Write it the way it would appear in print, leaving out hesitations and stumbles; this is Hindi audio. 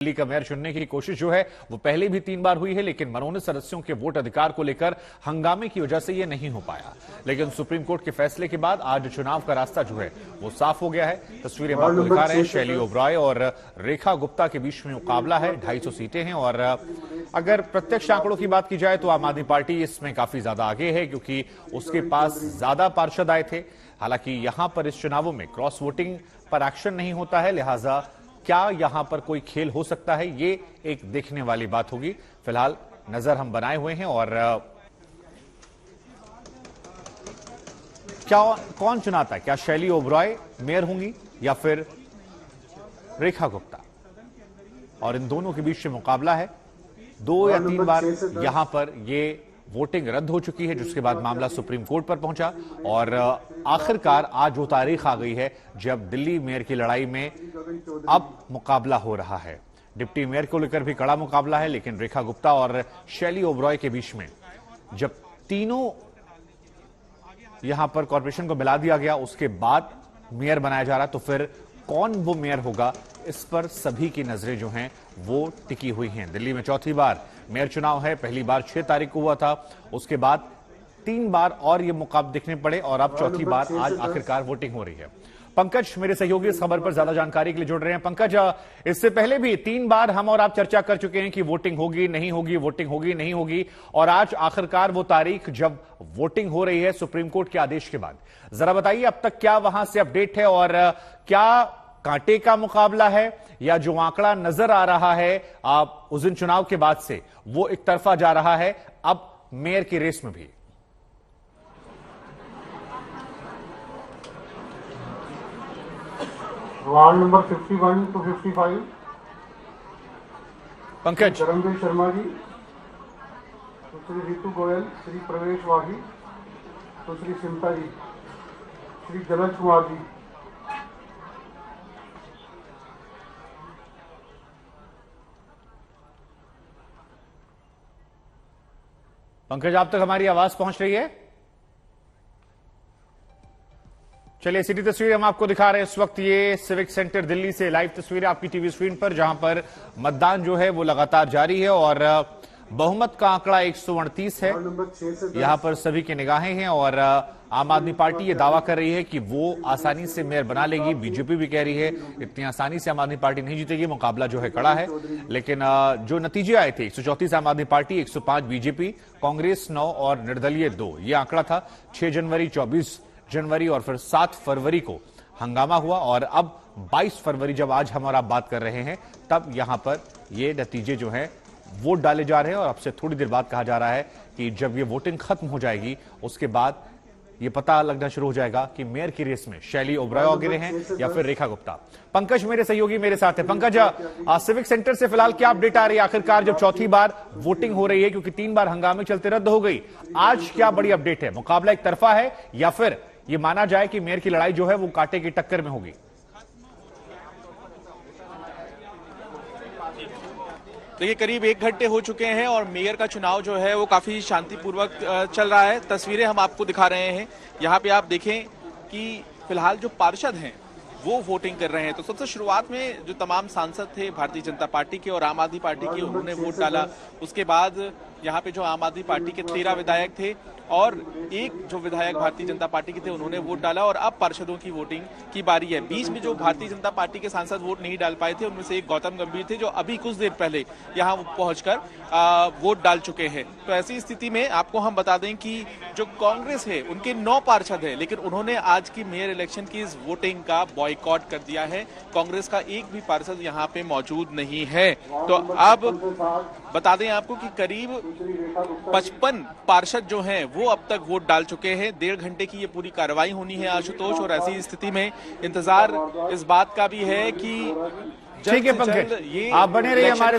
दिल्ली का मेयर चुनने की कोशिश जो है वो पहले भी 3 बार हुई है, लेकिन मनोनीत सदस्यों के वोट अधिकार को लेकर हंगामे की वजह से ये नहीं हो पाया। लेकिन सुप्रीम कोर्ट के फैसले के बाद आज चुनाव का रास्ता जो है वो साफ हो गया है। तस्वीरें हम आपको दिखा रहे हैं। शैली ओबरॉय और रेखा गुप्ता के बीच में मुकाबला है। 250 सीटें हैं और अगर प्रत्यक्ष आंकड़ों की बात की जाए तो आम आदमी पार्टी इसमें काफी ज्यादा आगे है, क्योंकि उसके पास ज्यादा पार्षद आए थे। हालांकि यहां पर इस चुनावों में क्रॉस वोटिंग पर एक्शन नहीं होता है, लिहाजा क्या यहां पर कोई खेल हो सकता है, ये एक देखने वाली बात होगी। फिलहाल नजर हम बनाए हुए हैं और क्या कौन चुनाता है, क्या शैली ओबरॉय मेयर होंगी या फिर रेखा गुप्ता, और इन दोनों के बीच में मुकाबला है। 2 या 3 बार यहां पर ये वोटिंग रद्द हो चुकी है, जिसके बाद मामला सुप्रीम कोर्ट पर पहुंचा और आखिरकार आज वो तारीख आ गई है जब दिल्ली मेयर की लड़ाई में अब मुकाबला हो रहा है। डिप्टी मेयर को लेकर भी कड़ा मुकाबला है, लेकिन रेखा गुप्ता और शैली ओबरॉय के बीच में जब तीनों यहां पर कॉर्पोरेशन को मिला दिया गया, उसके बाद मेयर बनाया जा रहा, तो फिर कौन वो मेयर होगा, इस पर सभी की नजरें जो हैं वो टिकी हुई हैं। दिल्ली में चौथी बार मेयर चुनाव है। पहली बार 6 तारीख को हुआ था, उसके बाद 3 बार और ये मुकाबले दिखने पड़े और अब चौथी बार आज आखिरकार वोटिंग हो रही है। पंकज मेरे सहयोगी इस खबर पर ज्यादा जानकारी के लिए जुड़ रहे हैं। पंकज, इससे पहले भी 3 बार हम और आप चर्चा कर चुके हैं कि वोटिंग होगी नहीं होगी, वोटिंग होगी नहीं होगी, और आज आखिरकार वो तारीख जब वोटिंग हो रही है सुप्रीम कोर्ट के आदेश के बाद। जरा बताइए अब तक क्या वहां से अपडेट है और क्या कांटे का मुकाबला है या जो आंकड़ा नजर आ रहा है उस दिन चुनाव के बाद से वो एक तरफा जा रहा है अब मेयर की रेस में भी? Ward number 51 to 55 Pankaj Dharmveer Sharma ji, तो श्री रितु गोयल, श्री प्रवेश वाही, तो श्री सिमता जी, श्री जलज कुमार जी। पंकज, आप तक हमारी आवाज पहुंच रही है? चलिए, सीधी तस्वीर हम आपको दिखा रहे हैं इस वक्त। ये सिविक सेंटर दिल्ली से लाइव तस्वीरें आपकी टीवी स्क्रीन पर, जहां पर मतदान जो है वो लगातार जारी है और बहुमत का आंकड़ा 138 है। यहां पर सभी की निगाहें हैं और आम आदमी पार्टी ये दावा कर रही है कि वो आसानी से मेयर बना लेगी। बीजेपी भी कह रही है इतनी आसानी से आम आदमी पार्टी नहीं जीतेगी, मुकाबला जो है कड़ा है। लेकिन जो नतीजे आए थे, 134 आम आदमी पार्टी, 105 बीजेपी, कांग्रेस 9 और निर्दलीय 2, ये आंकड़ा था। 6 जनवरी, 24 जनवरी और फिर 7 फरवरी को हंगामा हुआ और अब 22 फरवरी जब आज हम और आप बात कर रहे हैं, तब यहां पर ये नतीजे जो हैं वोट डाले जा रहे हैं। और अब से थोड़ी देर बाद कहा जा रहा है कि जब ये वोटिंग खत्म हो जाएगी उसके बाद ये पता लगना शुरू हो जाएगा कि मेयर की रेस में शैली ओबरॉय आगे हैं या फिर रेखा गुप्ता। पंकज मेरे सहयोगी मेरे साथ है। पंकज, सिविक सेंटर से फिलहाल क्या अपडेट आ रही है, आखिरकार जब चौथी बार वोटिंग हो रही है, क्योंकि 3 बार हंगामे चलते रद्द हो गई, आज क्या बड़ी अपडेट है? मुकाबला एक तरफा है या फिर ये माना जाए कि मेयर की लड़ाई जो है वो कांटे की टक्कर में होगी? देखिए, करीब 1 घंटे हो चुके हैं और मेयर का चुनाव जो है वो काफी शांतिपूर्वक चल रहा है। तस्वीरें हम आपको दिखा रहे हैं। यहाँ पे आप देखें कि फिलहाल जो पार्षद हैं वो वोटिंग कर रहे हैं। तो सबसे शुरुआत में जो तमाम सांसद थे भारतीय जनता पार्टी के और आम आदमी पार्टी के, उन्होंने वोट डाला। उसके बाद यहाँ पे जो आम आदमी पार्टी के 13 विधायक थे और 1 जो विधायक भारतीय जनता पार्टी के थे, उन्होंने वोट डाला और अब पार्षदों की वोटिंग की बारी है। बीच में जो भारतीय जनता पार्टी के सांसद वोट नहीं डाल पाए थे, उनमें से एक गौतम गंभीर थे, जो अभी कुछ देर पहले यहाँ पहुंचकर वोट डाल चुके हैं। तो ऐसी स्थिति में आपको हम बता दें कि जो कांग्रेस है उनके 9 पार्षद है, लेकिन उन्होंने आज की मेयर इलेक्शन की इस वोटिंग का बॉयकॉट कर दिया है। कांग्रेस का एक भी पार्षद यहाँ पे मौजूद नहीं है। तो अब बता दें आपको कि करीब 55 पार्षद जो हैं वो अब तक वोट डाल चुके हैं। 1.5 घंटे की ये पूरी कार्रवाई होनी है आशुतोष, और ऐसी स्थिति में इंतजार इस बात का भी है कि ठीक है पंकज, आप बने रहिए हमारे साथ।